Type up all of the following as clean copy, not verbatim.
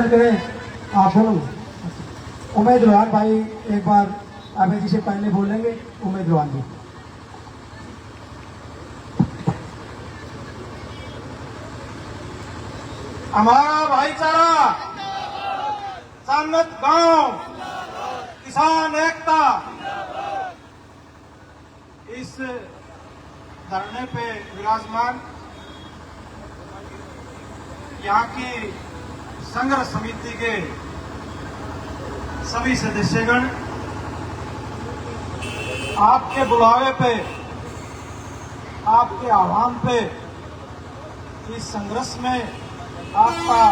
करें आप बोलो। उमेद रोहान भाई एक बार अभय जी से पहले बोलेंगे। उमेद रोहान जी। हमारा भाईचारा, सानत गांव, किसान एकता, इस धरने पे विराजमान यहाँ की संघर्ष समिति के सभी सदस्यगण, आपके बुलावे पे, आपके आह्वान पे इस संघर्ष में आपका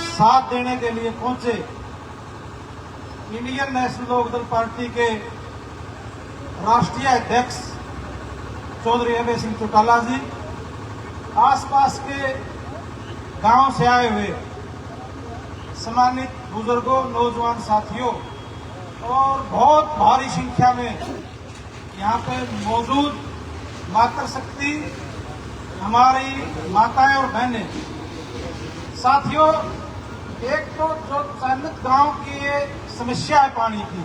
साथ देने के लिए पहुंचे। इंडियन नेशनल लोकदल पार्टी के राष्ट्रीय अध्यक्ष चौधरी अभय सिंह चौटाला जी, आसपास के गांव से आए हुए सम्मानित बुजुर्गों, नौजवान साथियों और बहुत भारी संख्या में यहाँ पे मौजूद मातृशक्ति, हमारी माताएं और बहनें, साथियों, एक तो जो चयनित गांव की ये समस्या है पानी की,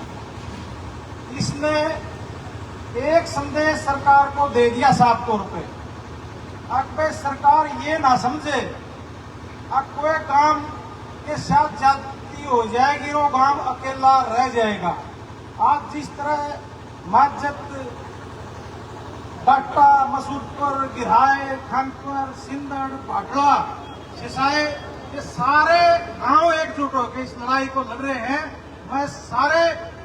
इसने एक संदेश सरकार को दे दिया साफ तौर पे। अब सरकार ये ना समझे अब कोई काम के साथ जाती हो जाएगी, वो गांव अकेला रह जाएगा। आज जिस तरह माजत, डाटा, मसूदपुर, गिरहाय, खानपुर, सिंदड़, भाटला, सिसाए, ये सारे गांव एकजुट होकर इस लड़ाई को लड़ रहे हैं। मैं सारे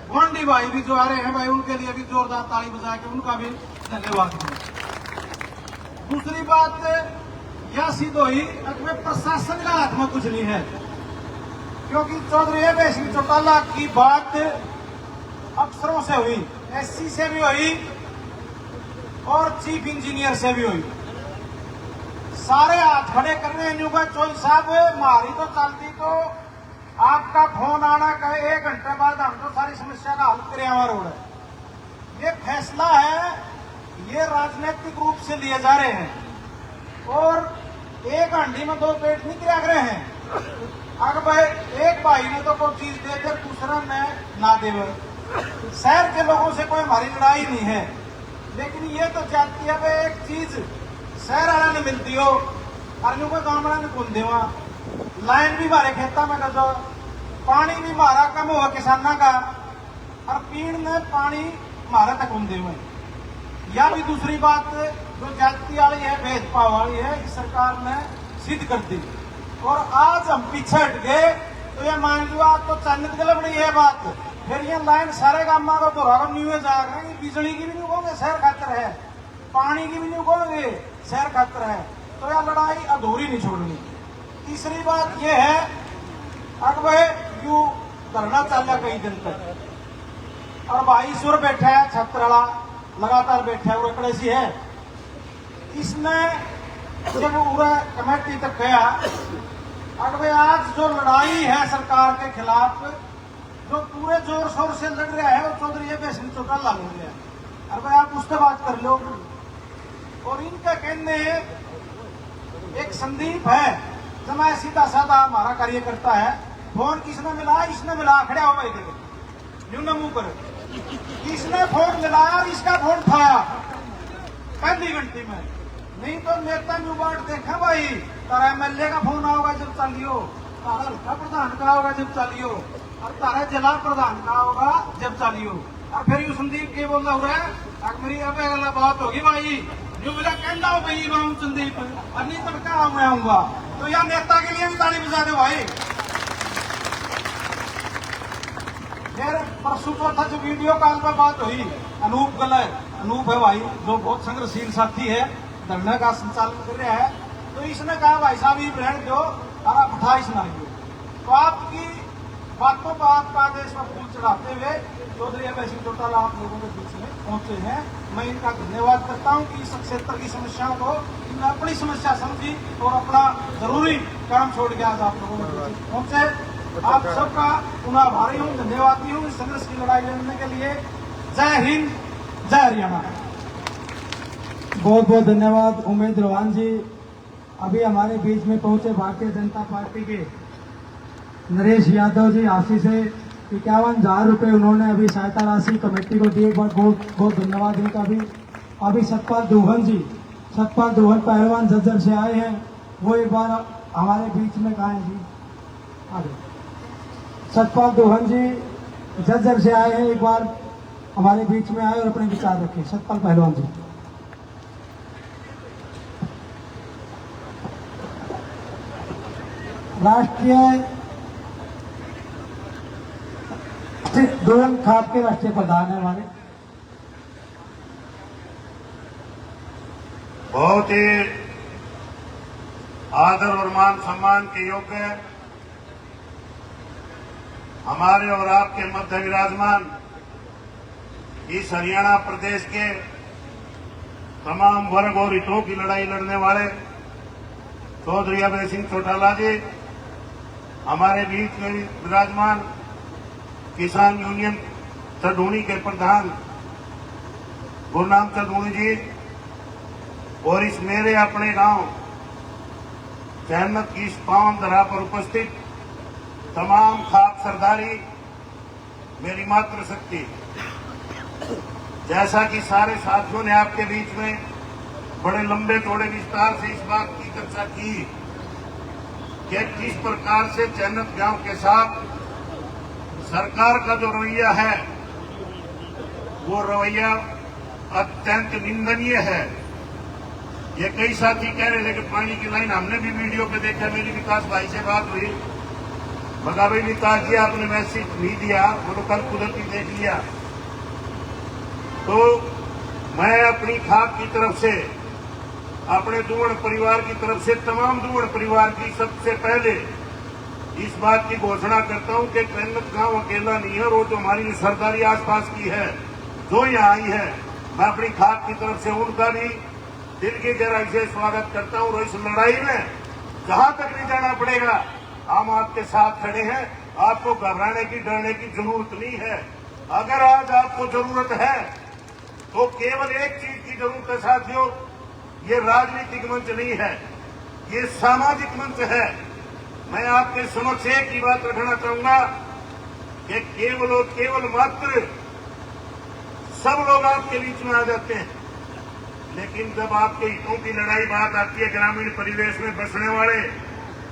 गोंडी भाई भी जो आ रहे हैं भाई, उनके लिए भी जोरदार ताली बजा के उनका भी धन्यवाद दूं। दूसरी बात यह सिद्ध हुई कि प्रशासन का हाथ में कुछ नहीं है, क्योंकि चौधरी अभय सिंह चौटाला की बात अफसरों से हुई, एससी से भी हुई और चीफ इंजीनियर से भी हुई। सारे हाथ खड़े करने न्यूगा चौधरी साहब मारी तो चलती तो आपका फोन आना कहे 1 घंटे बाद हम तो सारी समस्या का हल करें हमारा रोड है। ये फैसला है, ये राजनीतिक रूप से लिए जा रहे हैं और एक हांडी में 2 पेट नहीं गिरा रहे हैं। अगर भाई एक भाई ने तो कोई चीज दे दे, दूसरा ने ना दे। शहर के लोगों से कोई हमारी लड़ाई नहीं है, लेकिन ये तो चाहती है भाई एक चीज शहर वाला ने मिलती हो और यूं कोई गाँव वाला ने कौन देवा। लाइन भी मारे खेता में कर, पानी भी मारा कम हुआ किसाना का और पीण में पानी मारा तक कौन देवे। या भी दूसरी बात जो जाति वाली है, भेदभाव वाली है, इस सरकार ने सिद्ध कर दी और आज हम पीछे हट गए तो ये मान लो आप तो चन्नित गलत बड़ी है बात। फिर ये लाइन सारे गाँव में दोहरा न्यूज जाएगा कि बिजली की भी नहीं कहोगे शहर खातर है, पानी की भी नहीं कहोगे शहर खातर है, तो यह लड़ाई अधूरी नहीं छोड़नी। तीसरी बात यह है अब यू धरना चल रहा कई दिन तक और भाई सुर बैठा है, छत्रड़ा लगातार बैठा है और एकड़े सी है। इसने जब पूरा कमेटी तक गया अब आज जो लड़ाई है सरकार के खिलाफ, जो पूरे जोर शोर से लड़ रहा है वो चौधरी अभय सिंह चौटाला लड़ रहा है। अरे आप उससे बात कर लो। और इनका कहने एक संदीप है, जमा सीधा साधा हमारा कार्य करता है, फोन किसने मिला, इसने मिला, खड़ा हो भाई न्यून मुंह पर, इसने फोन मिलाया और इसका फोन उठाया पहली घंटी में। नहीं तो नेता न्यू बात देखा भाई, तारा एमएलए का फोन आओगा जब चलियो, तारा हल्का प्रधान का होगा जब चलियो और तारा जिला प्रधान का होगा जब चलियो। और फिर यू संदीप के बोल रहा है मेरी अब अगला बात होगी भाई, जो मेरा कहना हो भाई राम संदीप अन्य तड़का मैं आऊंगा। तो यह नेता के लिए भी ताली बजा दे भाई। फिर परसों चौथा जो वीडियो कॉल पर बात हुई, अनूप गलत, अनूप है भाई जो बहुत संघर्षशील साथी है, धरना का संचालन कर रहा है। तो इसने कहा भाई साहब ये ब्रांड दो और आप 28 सुनाइए। तो आपकी बातों पर आपका आदेश पर फूल चढ़ाते हुए चौधरी अभय सिंह चौटाला आप लोगों के बीच में पहुंचे हैं। मैं इनका धन्यवाद करता हूं कि इस क्षेत्र की समस्याओं को इन्होंने अपनी समस्या समझी और अपना जरूरी काम छोड़ के आज आप लोगों के बीच पहुंचे। आप सबका पुनः आभारी हूँ, धन्यवादी हूँ इस संघर्ष की लड़ाई लड़ने के लिए। जय हिंद, जय हरियाणा। बहुत बहुत धन्यवाद उमेद रोहान जी। अभी हमारे बीच में पहुंचे भारतीय जनता पार्टी के नरेश यादव जी हांसी से 51,000 रुपये उन्होंने अभी सहायता राशि कमेटी को दी। बहुत बहुत धन्यवाद इनका भी। अभी सतपाल दोहन पहलवान जज्जर से आए हैं, वो एक बार हमारे बीच में कहा है जी। आगे सतपाल दोहन जी जज्जर से आए हैं, एक बार हमारे बीच में आए और अपने विचार रखें। सतपाल पहलवान जी। राष्ट्रीय दोहन खाप के राष्ट्रीय प्रधान है हमारे। बहुत ही आदर और मान सम्मान के योग्य हमारे और आपके मध्य विराजमान इस हरियाणा प्रदेश के तमाम वर्ग और हितों की लड़ाई लड़ने वाले चौधरी अभय सिंह चौटाला जी, हमारे बीच में विराजमान किसान यूनियन चढ़ूनी के प्रधान गुरनाम चढ़ूनी जी, और इस मेरे अपने गांव जहन्नत की इस पावन धरा पर उपस्थित तमाम खाप सरदारी, मेरी मातृशक्ति। जैसा कि सारे साथियों ने आपके बीच में बड़े लंबे चौड़े विस्तार से इस बात की चर्चा की कि किस प्रकार से जहन्नत गांव के साथ सरकार का जो रवैया है वो रवैया अत्यंत निंदनीय है। ये कई साथी कह रहे थे कि पानी की लाइन हमने भी वीडियो पे देखा। मेरी विकास भाई से बात हुई, मगर भाई विकास जी आपने मैसेज नहीं दिया, वो तो कल कुदरती देख लिया। तो मैं अपनी खाप की तरफ से, अपने दुवड़ परिवार की तरफ से, तमाम दुवड़ परिवार की सबसे पहले इस बात की घोषणा करता हूं कि जहन्नत गांव अकेला नहीं है, और जो हमारी सरदारी आसपास की है जो यहाँ आई है, मैं अपनी खाप की तरफ से उनका भी दिल की गहराई से स्वागत करता हूं। और इस लड़ाई में जहां तक नहीं जाना पड़ेगा, हम आपके साथ खड़े हैं। आपको घबराने की, डरने की जरूरत नहीं है। अगर आज आपको जरूरत है तो केवल एक चीज की जरूरत है साथियों, ये राजनीतिक मंच नहीं है, ये सामाजिक मंच है। मैं आपके समक्ष एक ही बात रखना चाहूंगा कि केवल और केवल मात्र सब लोग आपके बीच में आ जाते हैं, लेकिन जब आपके हितों की लड़ाई बात आती है, ग्रामीण परिवेश में बसने वाले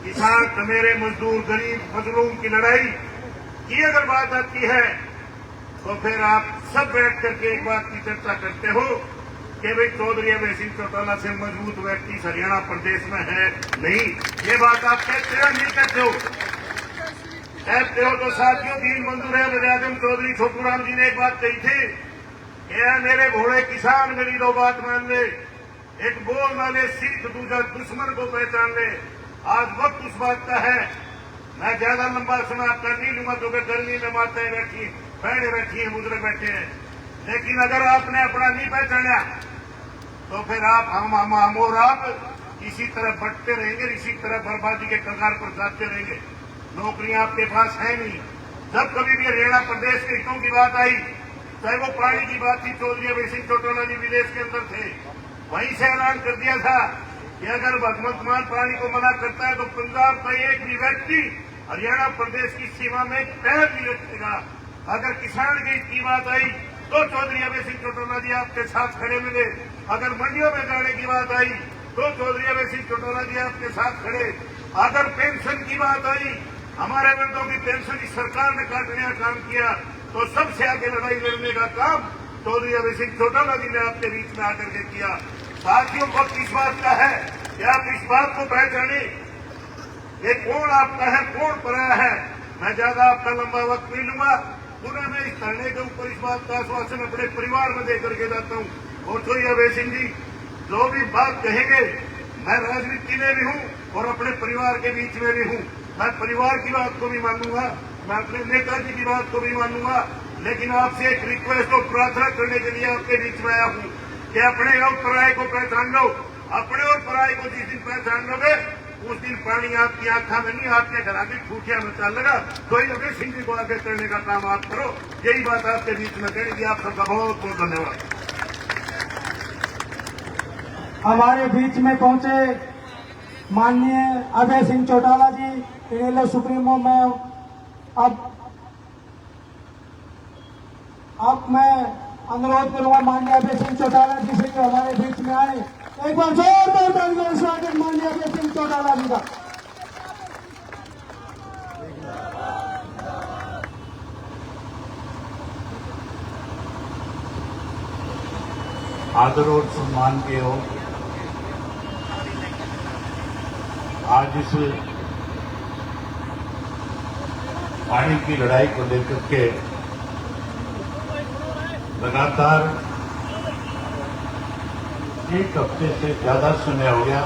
किसान, कमेरे, मजदूर, गरीब, मजलूम की लड़ाई की अगर बात आती है, तो फिर आप सब बैठ करके एक बात की चर्चा करते हो कि भाई चौधरी अभय सिंह चौटाला से मजबूत व्यक्ति हरियाणा प्रदेश में है नहीं। ये बात आप कहते हो नहीं कहते हो? कहते हो तो साथियों, दीन बंधु है वज़ीर-ए-आज़म चौधरी छोटूराम जी ने एक बात कही थी कि मेरे भोले किसान मेरी दो बात मान ले, एक बोल वाले सीख, दूसरा दुश्मन को पहचान ले। आज वक्त उस बात का है। मैं ज्यादा लंबा समय आपका नहीं लूंगा, क्योंकि गर्मी में माताएं बैठी, बहनें बैठी हैं, बुजुर्ग बैठे हैं। लेकिन अगर आपने अपना नहीं पहचाना तो फिर आप हम और आप इसी तरह बढ़ते रहेंगे, इसी तरह बर्बादी के कगार पर जाते रहेंगे। नौकरियां आपके पास है नहीं। जब कभी भी हरियाणा प्रदेश के हितों की बात आई, चाहे वो पानी की बात थी, चौधरी अभय सिंह चौटाला जी विदेश के अंदर थे, वहीं से ऐलान कर दिया था कि अगर भगवंत मान पानी को मना करता है तो पंजाब का एक भी व्यक्ति हरियाणा प्रदेश की सीमा में पैर नहीं रखेगा। अगर किसान की इसकी बात आई तो चौधरी अभय सिंह चौटाला जी आपके साथ खड़े मिले। अगर मंडियों में जाने की बात आई तो चौधरी अभय सिंह चौटाला जी आपके साथ खड़े। अगर पेंशन की बात आई, हमारे बंदों की पेंशन इस सरकार ने काटने का काम किया, तो सबसे आगे लड़ाई लड़ने का काम चौधरी अभय सिंह चौटाला जी ने आपके बीच में आकर के किया। साथियों, वक्त इस बात का है कि आप इस बात को पहचाने ये कौन आपका है, कौन पराया है। मैं ज्यादा आपका लंबा वक्त नहीं लूंगा। पुनः मैं इस धरने के ऊपर इस बात का आश्वासन अपने परिवार में देकर के जाता हूँ। और चौधरी अभय सिंह जी जो भी बात कहेंगे, मैं राजनीति में भी हूँ और अपने परिवार के बीच में भी हूँ। मैं परिवार की बात को भी मानूंगा, मैं अपने नेताजी की बात को भी मानूंगा। लेकिन आपसे एक रिक्वेस्ट और प्रार्थना करने के लिए आपके बीच में आया हूँ कि अपने और पराये को पहचान लो। अपने और पराये को जिस दिन पहचान लोगे, उस दिन पानी आपकी आंखा में नहीं, आपके घर की ठूठिया में चल लगा। कोई अभय सिंह जी को आगे करने का काम आप करो। यही बात आपके बीच में करेगी। आप सबका बहुत बहुत धन्यवाद। हमारे बीच में पहुंचे माननीय अभय सिंह चौटाला जी इनेलो सुप्रीमो में अब मैं अनुरोध करूंगा माननीय अभय सिंह चौटाला जी से कि हमारे बीच में आए। एक बार जोरदार तालियों से स्वागत माननीय अभय सिंह चौटाला जी का। आदर और सम्मान के हो, आज इस पानी की लड़ाई को लेकर के लगातार एक हफ्ते से ज्यादा समय हो गया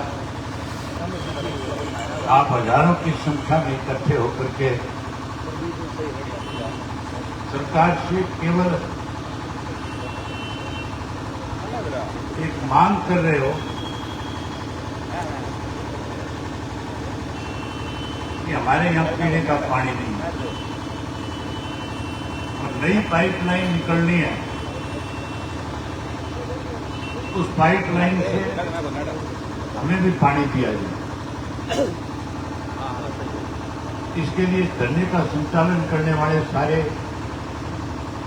आप हजारों की संख्या में इकट्ठे होकर के सरकार से केवल एक मांग कर रहे हो कि हमारे यहां पीने का पानी नहीं है और नई पाइपलाइन निकलनी है। उस पाइपलाइन से हमें भी पानी दिया जाए। इसके लिए धरने का संचालन करने वाले सारे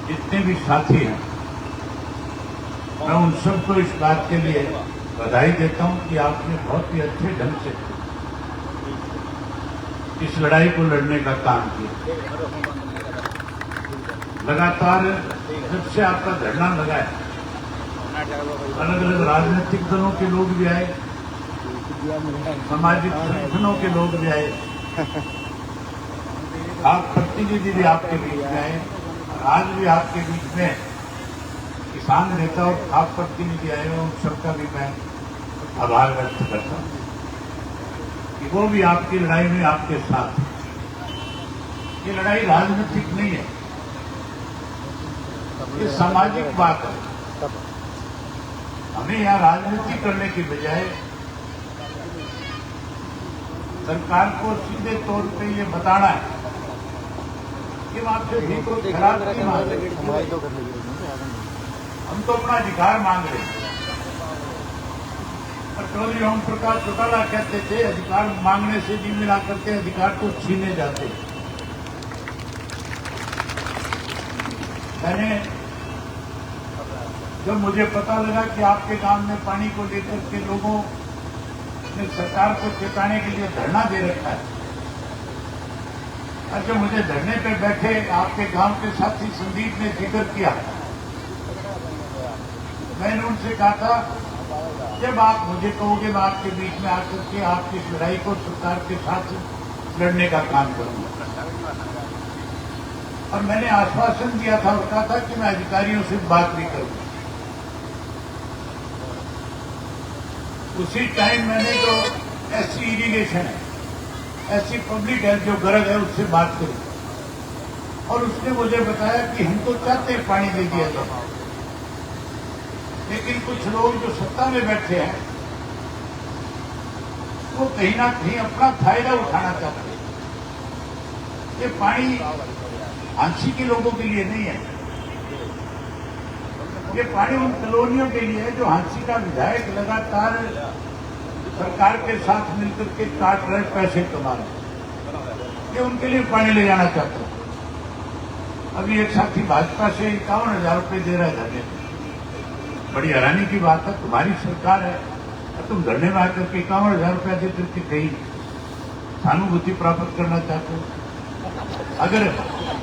जितने भी साथी हैं, मैं उन सबको इस बात के लिए बधाई देता हूं कि आपने बहुत ही अच्छे ढंग से इस लड़ाई को लड़ने का काम किया। लगातार जब से आपका धरना लगा है, अलग अलग राजनीतिक दलों के लोग भी आए, सामाजिक संगठनों के लोग भी आए, आप प्रतिनिधि भी आपके बीच में आए, आज भी आपके बीच में किसान नेता और आप प्रतिनिधि आए हैं। उन सबका भी मैं आभार व्यक्त करता हूं कि वो भी आपकी लड़ाई में आपके साथ। ये लड़ाई राजनीतिक नहीं है, ये सामाजिक बात है। हमें यहाँ राजनीति करने की बजाय सरकार को सीधे तौर पे ये बताना है कि हम आपसे भी कोई खराब नहीं मांग रहे, हम तो अपना अधिकार मांग रहे हैं। और चौधरी ओम प्रकाश चौटाला कहते थे अधिकार मांगने से जी मिला करके अधिकार को छीने जाते। मैंने जब मुझे पता लगा कि आपके गांव में पानी को लेकर के लोगों ने सरकार को चेताने के लिए धरना दे रखा है, और जब मुझे धरने पे बैठे आपके गांव के साथी संदीप ने जिक्र किया, मैंने उनसे कहा था जब आप मुझे कहोगे मैं आपके बीच में आकर के आपकी इस लड़ाई को सरकार के साथ लड़ने का काम करूंगा। और मैंने आश्वासन दिया था और कहा था कि मैं अधिकारियों से बात भी करूंगा। उसी टाइम मैंने जो ऐसी इरिगेशन है, ऐसी पब्लिक हेल्थ जो गरज है, उससे बात करी और उसने मुझे बताया कि हम तो चाहते हैं पानी दे दिया जाए, लेकिन कुछ लोग जो सत्ता में बैठे हैं वो कहीं ना कहीं अपना फायदा उठाना चाहते हैं। ये पानी हांसी के लोगों के लिए नहीं है, ये पानी उन कॉलोनियों के लिए है जो हांसी का विधायक लगातार सरकार के साथ मिलकर के काट रहे पैसे कमा रहे, ये उनके लिए पानी ले जाना चाहते हैं। अभी एक साथी भाजपा से 51,000 रुपये दे रहा है धरने में। बड़ी हैरानी की बात है, तुम्हारी सरकार है और तुम धरने में आकर के 51,000 रुपया दे करके कहीं सहानुभूति प्राप्त करना चाहते हो। अगर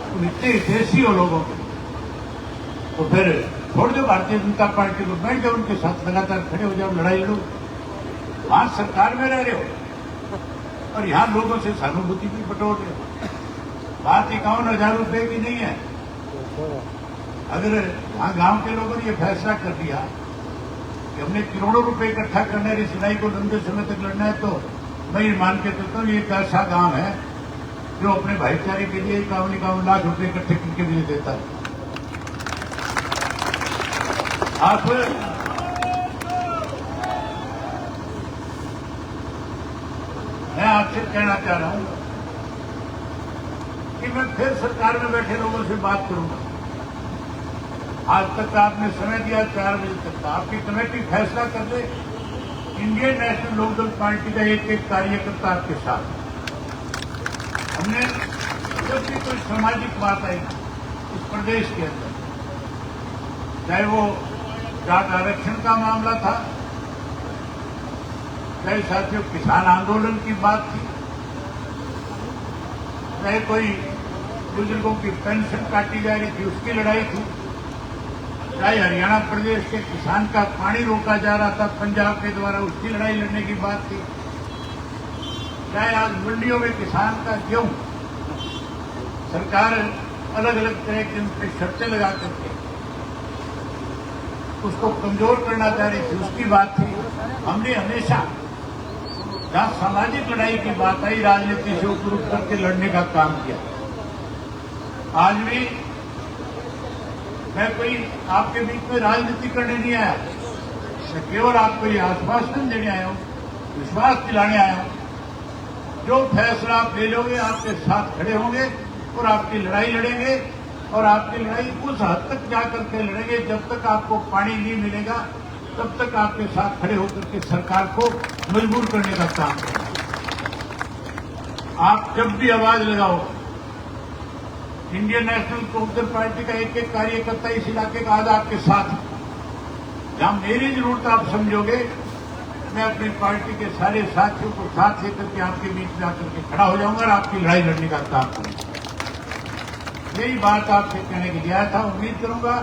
तुम इतने हितैषी हो लोगों के तो फिर छोड़ दो भारतीय जनता पार्टी को, बैठ जाओ उनके साथ, लगातार खड़े हो जाओ, लड़ाई लड़ो। वहां सरकार में रह रहे हो और यहां लोगों से सहानुभूति भी बटोर रहे हो। बात 51,000 रुपये की नहीं है। अगर वहां गांव के लोगों ने यह फैसला कर दिया कि हमने करोड़ों रुपए इकट्ठा करना है, इस लड़ाई को लंबे समय तक लड़ना है, तो मैं ये मान के चलता हूँ ये एक ऐसा गांव है जो अपने भाईचारे के लिए 51 लाख रुपए इकट्ठे करके मुझे देता है। आप मैं आपसे कहना चाह रहा हूं कि मैं फिर सरकार में बैठे लोगों से बात करूंगा। आज तक आपने समय दिया 4 बजे तक का, आपकी कमेटी फैसला कर ले इंडियन नेशनल लोकदल पार्टी का एक एक कार्यकर्ता आपके साथ है। हमने जब भी कोई सामाजिक बात आई इस प्रदेश के अंदर, चाहे वो जाट आरक्षण का मामला था, चाहे साथियों किसान आंदोलन की बात थी, चाहे कोई बुजुर्गों की पेंशन काटी जा रही थी उसकी लड़ाई थी, चाहे हरियाणा प्रदेश के किसान का पानी रोका जा रहा था पंजाब के द्वारा उसकी लड़ाई लड़ने की बात थी, चाहे आज मंडियों में किसान का गेहूं सरकार अलग अलग तरह की उन पर शर्तें लगा करके उसको कमजोर करना चाह रही थी उसकी बात थी। हमने हमेशा जहां सामाजिक लड़ाई की बात आई राजनीति से ऊपर उठ करके लड़ने का काम किया। आज भी मैं कोई आपके बीच में राजनीति करने नहीं आया, मैं केवल आपको ये आश्वासन देने आया हूं, विश्वास दिलाने आया हूं। जो फैसला आप ले लोगे आपके साथ खड़े होंगे और आपकी लड़ाई लड़ेंगे, और आपकी लड़ाई उस हद तक जाकर के लड़ेंगे जब तक आपको पानी नहीं मिलेगा, तब तक आपके साथ खड़े होकर के सरकार को मजबूर करने का काम करेंगे। आप जब भी आवाज लगाओ, इंडियन नेशनल लोकदल पार्टी का एक एक कार्यकर्ता इस इलाके का आज आपके साथ है। जहां मेरी जरूरत आप समझोगे, मैं अपनी पार्टी के सारे साथियों को साथ लेकर के आपके बीच में आकर के खड़ा हो जाऊंगा और आपकी लड़ाई लड़ने का काम करूंगा। यही बात आपसे कहने के लिए आया था। उम्मीद करूंगा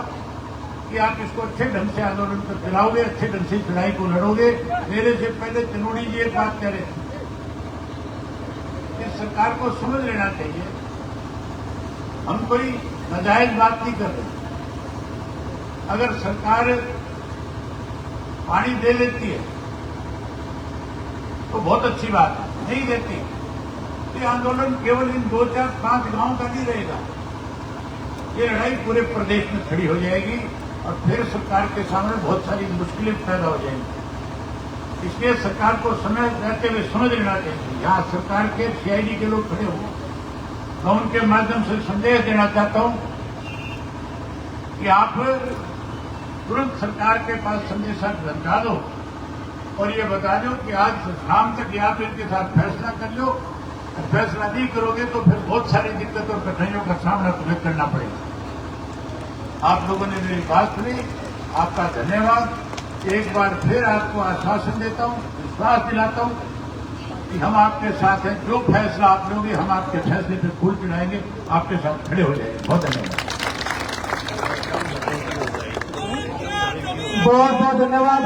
कि आप इसको अच्छे ढंग से आंदोलन को चलाओगे, अच्छे ढंग से लड़ाई को लड़ोगे। मेरे से पहले चनोड़ी जी एक बात कह रहे थे कि सरकार को समझ लेना चाहिए, हम कोई नाजायज बात नहीं कर रहे। अगर सरकार पानी दे देती है तो बहुत अच्छी बात है, नहीं देती ये आंदोलन केवल इन 2, 4, 5 गांवों का नहीं रहेगा, ये लड़ाई पूरे प्रदेश में खड़ी हो जाएगी और फिर सरकार के सामने बहुत सारी मुश्किलें पैदा हो जाएंगी। इसलिए सरकार को समय रहते हुए समझ लेना चाहिए। यहाँ सरकार के सीआईडी के लोग खड़े हों, मैं उनके माध्यम से संदेश देना चाहता हूं कि आप तुरंत सरकार के पास संदेशा पहुंचा दो और ये बता दो कि आज शाम तक या तो इनके साथ फैसला कर लो। फैसला नहीं करोगे तो फिर बहुत सारी दिक्कतों और कठिनाइयों का सामना तुम्हें करना पड़ेगा। आप लोगों ने मेरी बात सुनी, आपका धन्यवाद। एक बार फिर आपको आश्वासन देता हूं, विश्वास दिलाता हूं कि हम आपके साथ हैं। जो फैसला आप लोगे हम आपके फैसले पे फूल चढ़ाएंगे, आपके साथ खड़े हो जाएंगे। बहुत धन्यवाद। बहुत बहुत धन्यवाद।